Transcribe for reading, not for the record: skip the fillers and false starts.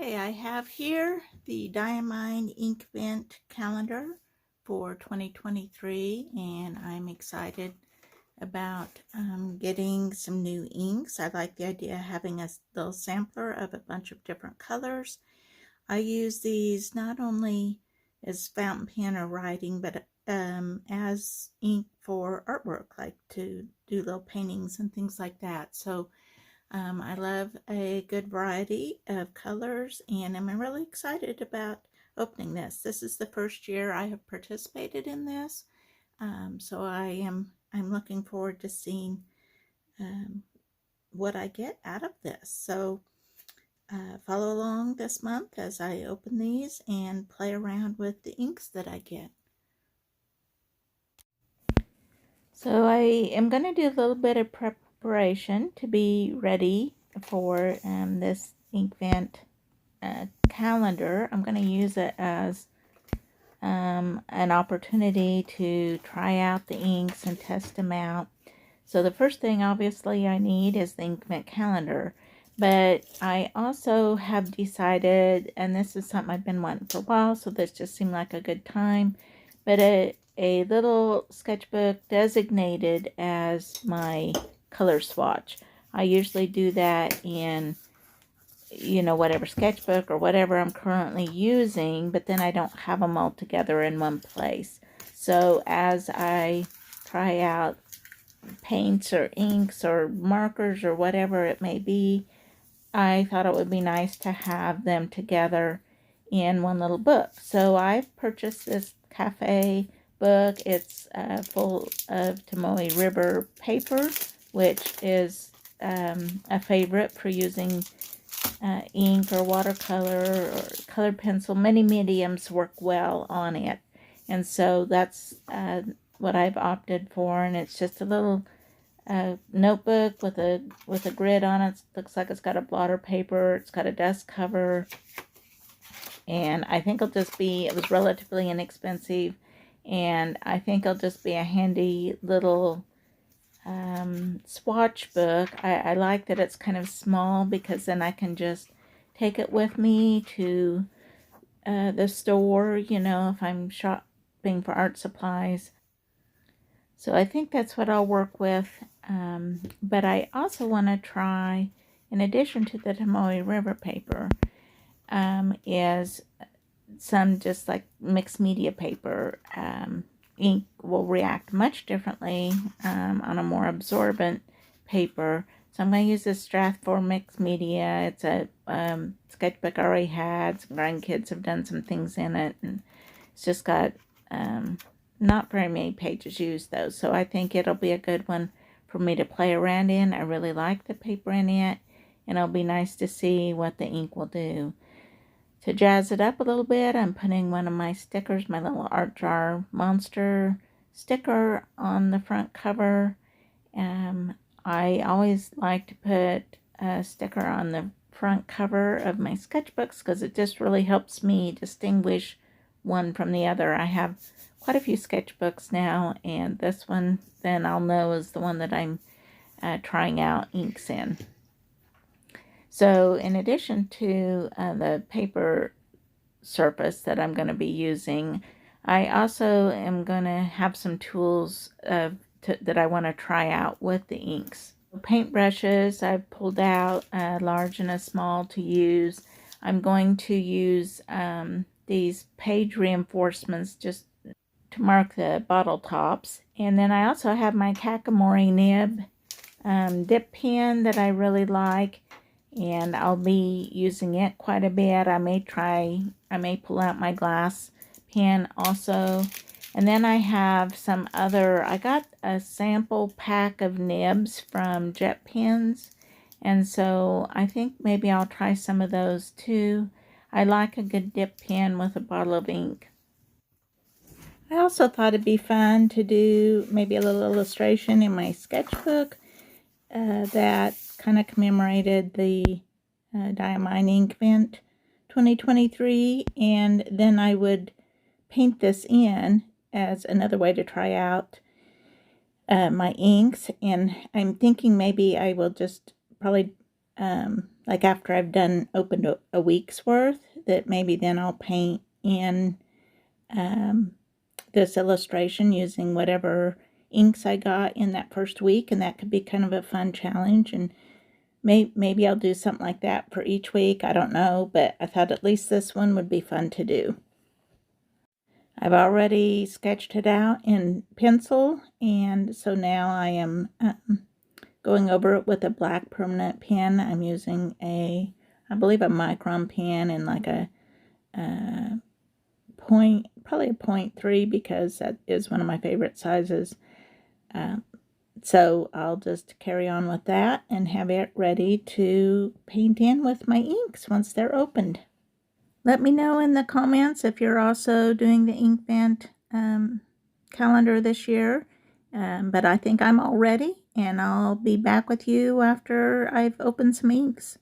Okay, I have here the Diamine Inkvent Calendar for 2023, and I'm excited about getting some new inks. I like the idea of having a little sampler of a bunch of different colors. I use these not only as fountain pen or writing, but as ink for artwork, like to do little paintings and things like that. So I love a good variety of colors, and I'm really excited about opening this. This is the first year I have participated in this, so I'm looking forward to seeing what I get out of this. So follow along this month as I open these and play around with the inks that I get. So I am going to do a little bit of preparation to be ready for this Inkvent calendar. I'm going to use it as an opportunity to try out the inks and test them out. So the first thing obviously I need is the Inkvent calendar, but I also have decided, and this is something I've been wanting for a while, so this just seemed like a good time, but a little sketchbook designated as my color swatch. I usually do that in whatever sketchbook or whatever I'm currently using, but then I don't have them all together in one place. So as I try out paints or inks or markers or whatever it may be, I thought it would be nice to have them together in one little book. So I've purchased this cafe book. It's full of Tomoe River paper, which is a favorite for using ink or watercolor or colored pencil. Many mediums work well on it, and so that's what I've opted for. And it's just a little notebook with a grid on it. Looks like it's got a blotter paper. It's got a dust cover, and I think it was relatively inexpensive, and I think it'll just be a handy little swatch book. I like that it's kind of small, because then I can just take it with me to the store, if I'm shopping for art supplies. So I think that's what I'll work with. But I also want to try, in addition to the Tomoe River paper, is some just like mixed media paper. Ink will react much differently on a more absorbent paper. So I'm going to use this Strathmore mixed media. It's a sketchbook I already had. Some grandkids have done some things in it, and it's just got not very many pages used though. So I think it'll be a good one for me to play around in. I really like the paper in it, and it'll be nice to see what the ink will do. To jazz it up a little bit, I'm putting one of my stickers, my little art jar monster sticker, on the front cover. I always like to put a sticker on the front cover of my sketchbooks because it just really helps me distinguish one from the other. I have quite a few sketchbooks now, and this one then I'll know is the one that I'm trying out inks in. So in addition to the paper surface that I'm going to be using, I also am going to have some tools that I want to try out with the inks. Paint brushes I've pulled out, a large and a small, to use. I'm going to use these page reinforcements just to mark the bottle tops. And then I also have my Kakamori nib dip pen that I really like, and I'll be using it quite a bit. I may pull out my glass pen also. And then I have I got a sample pack of nibs from Jet Pens, and so I think maybe I'll try some of those too. I like a good dip pen with a bottle of ink. I also thought it'd be fun to do maybe a little illustration in my sketchbook that kind of commemorated the Diamine Inkvent 2023, and then I would paint this in as another way to try out my inks. And I'm thinking maybe I will just probably like after I've opened a week's worth, that maybe then I'll paint in this illustration using whatever inks I got in that first week, and that could be kind of a fun challenge. And maybe I'll do something like that for each week. I don't know, but I thought at least this one would be fun to do. I've already sketched it out in pencil, and so now I am going over it with a black permanent pen. I'm using I believe a micron pen and like a probably a 0.3, because that is one of my favorite sizes. So I'll just carry on with that and have it ready to paint in with my inks once they're opened. Let me know in the comments if you're also doing the Inkvent calendar this year. But I think I'm all ready, and I'll be back with you after I've opened some inks.